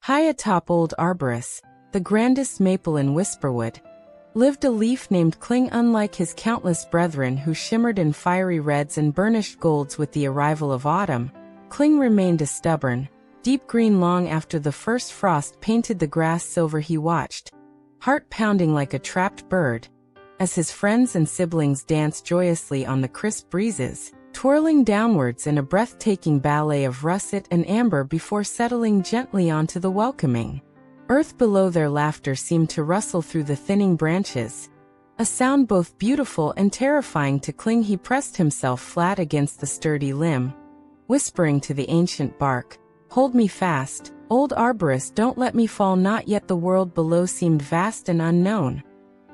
High atop Old Arborus, the grandest maple in Whisperwood, lived a leaf named Clung. Unlike his countless brethren who shimmered in fiery reds and burnished golds with the arrival of autumn, Clung remained a stubborn, deep green long after the first frost painted the grass silver. He watched, heart pounding like a trapped bird, as his friends and siblings danced joyously on the crisp breezes, twirling downwards in a breathtaking ballet of russet and amber before settling gently onto the welcoming earth below. Their laughter seemed to rustle through the thinning branches, a sound both beautiful and terrifying to Clung. He pressed himself flat against the sturdy limb, whispering to the ancient bark, "Hold me fast, Old Arborus, don't let me fall." Not yet. The world below seemed vast and unknown,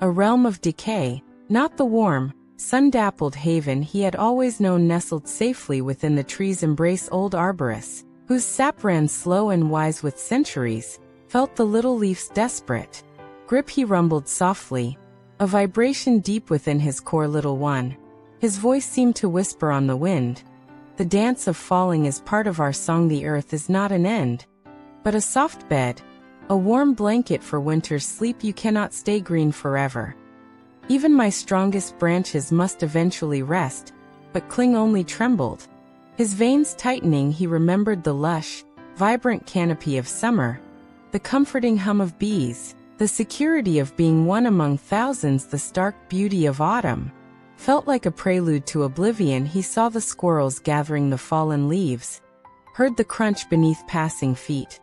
a realm of decay, not the warm, sun-dappled haven he had always known nestled safely within the trees' embrace. Old Arborus, whose sap ran slow and wise with centuries, felt the little leaf's desperate grip. He rumbled softly, a vibration deep within his core. "Little one." His voice seemed to whisper on the wind, "the dance of falling is part of our song. The earth is not an end, but a soft bed, a warm blanket for winter's sleep. You cannot stay green forever. Even my strongest branches must eventually rest." But Clung only trembled. His veins tightening, he remembered the lush, vibrant canopy of summer, the comforting hum of bees, the security of being one among thousands. The stark beauty of autumn felt like a prelude to oblivion. He saw the squirrels gathering the fallen leaves, heard the crunch beneath passing feet,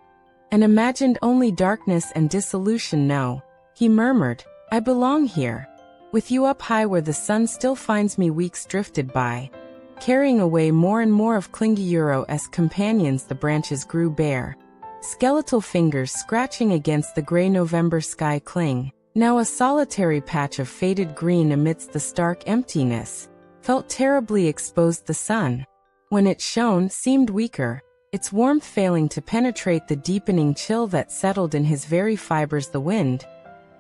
and imagined only darkness and dissolution. "No," he murmured, "I belong here, with you up high where the sun still finds me." Weeks drifted by, carrying away more and more of Clung as companions. The branches grew bare, skeletal fingers scratching against the gray November sky. Clung, now a solitary patch of faded green amidst the stark emptiness, felt terribly exposed. The sun, when it shone, seemed weaker, its warmth failing to penetrate the deepening chill that settled in his very fibers. The wind,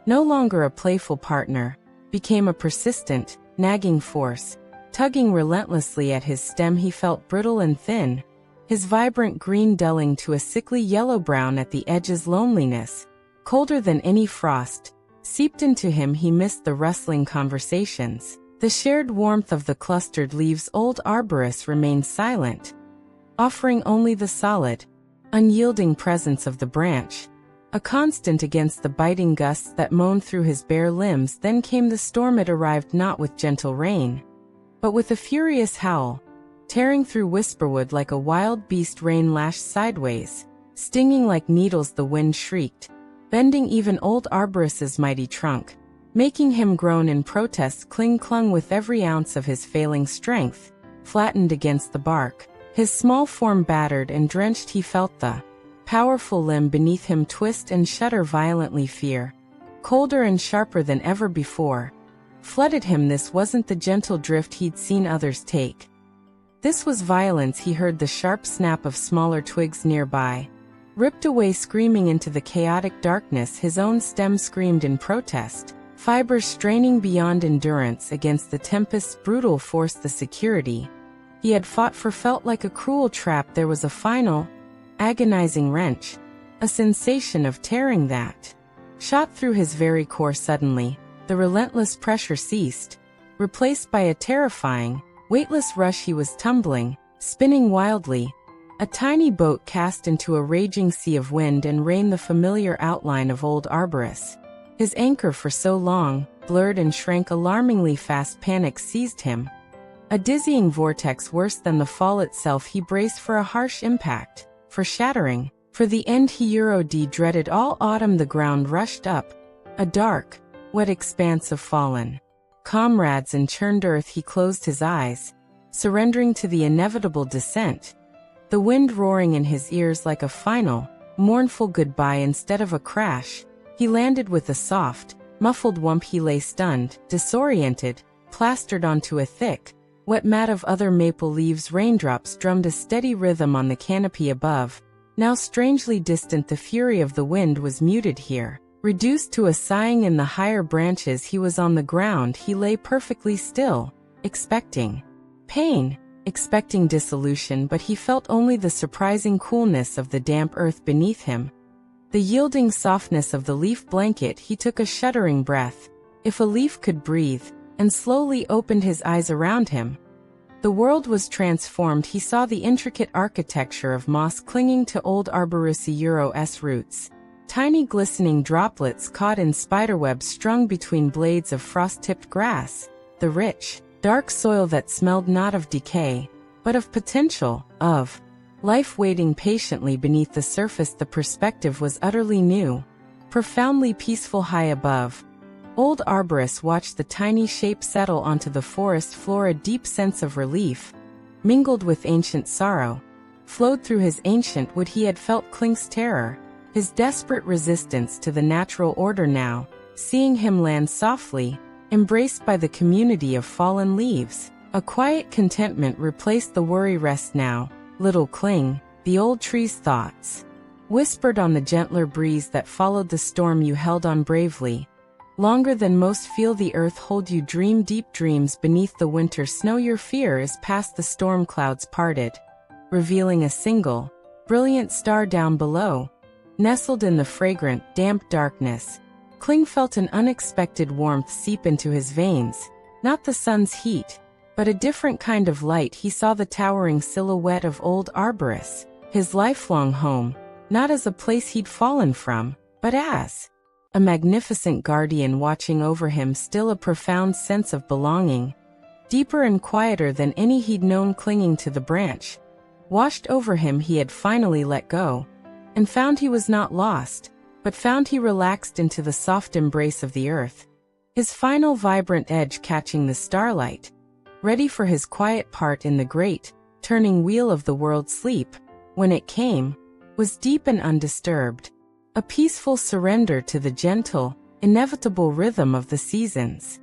no longer a playful partner, became a persistent, nagging force, tugging relentlessly at his stem. He felt brittle and thin, his vibrant green dulling to a sickly yellow-brown at the edges. Loneliness, colder than any frost, seeped into him. He missed the rustling conversations, the shared warmth of the clustered leaves. Old Arborus remained silent, offering only the solid, unyielding presence of the branch, a constant against the biting gusts that moaned through his bare limbs. Then came the storm. It arrived not with gentle rain, but with a furious howl, tearing through Whisperwood like a wild beast. Rain lashed sideways, stinging like needles. The wind shrieked, bending even Old Arborus's mighty trunk, making him groan in protest. Clung clung with every ounce of his failing strength, flattened against the bark, his small form battered and drenched. He felt the powerful limb beneath him twist and shudder violently. Fear, colder and sharper than ever before, flooded him. This wasn't the gentle drift he'd seen others take. This was violence. He heard the sharp snap of smaller twigs nearby, ripped away screaming into the chaotic darkness. His own stem screamed in protest, fibers straining beyond endurance against the tempest's brutal force. The security he had fought for felt like a cruel trap. There was a final, agonizing wrench, a sensation of tearing that shot through his very core. Suddenly, the relentless pressure ceased, replaced by a terrifying, weightless rush. He was tumbling, spinning wildly, a tiny boat cast into a raging sea of wind and rain. The familiar outline of Old Arborus, his anchor for so long, blurred and shrank alarmingly fast. Panic seized him, a dizzying vortex worse than the fall itself. He braced for a harsh impact, for shattering, for the end. He dreaded all autumn. The ground rushed up, a dark, wet expanse of fallen comrades and churned earth. He closed his eyes, surrendering to the inevitable descent, the wind roaring in his ears like a final, mournful goodbye. Instead of a crash, he landed with a soft, muffled whump. He lay stunned, disoriented, plastered onto a thick, wet mat of other maple leaves. Raindrops drummed a steady rhythm on the canopy above, now strangely distant. The fury of the wind was muted here, reduced to a sighing in the higher branches. He was on the ground. He lay perfectly still, expecting pain, expecting dissolution, but he felt only the surprising coolness of the damp earth beneath him. The yielding softness of the leaf blanket, he took a shuddering breath. If a leaf could breathe, and slowly opened his eyes around him. The world was transformed. He saw the intricate architecture of moss clinging to Old Arborus' roots. Tiny glistening droplets caught in spiderwebs strung between blades of frost-tipped grass. The rich, dark soil that smelled not of decay, but of potential, of life waiting patiently beneath the surface. The perspective was utterly new, profoundly peaceful. High above, Old Arborus watched the tiny shape settle onto the forest floor. A deep sense of relief, mingled with ancient sorrow, flowed through his ancient wood. He had felt Clung's terror, his desperate resistance to the natural order. Now, seeing him land softly, embraced by the community of fallen leaves, a quiet contentment replaced the worry. Rest now, little Clung, the old tree's thoughts whispered on the gentler breeze that followed the storm. You held on bravely, longer than most. Feel the earth hold you. Dream deep dreams beneath the winter snow. Your fear is past. The storm clouds parted, revealing a single, brilliant star down below. Nestled in the fragrant, damp darkness, Clung felt an unexpected warmth seep into his veins. Not the sun's heat, but a different kind of light. He saw the towering silhouette of Old Arborus, his lifelong home, not as a place he'd fallen from, but as a magnificent guardian watching over him. Still a profound sense of belonging, deeper and quieter than any he'd known, clinging to the branch, washed over him. He had finally let go, and found he was not lost, but found he relaxed into the soft embrace of the earth, his final vibrant edge catching the starlight, ready for his quiet part in the great, turning wheel of the world. Sleep, when it came, was deep and undisturbed, a peaceful surrender to the gentle, inevitable rhythm of the seasons.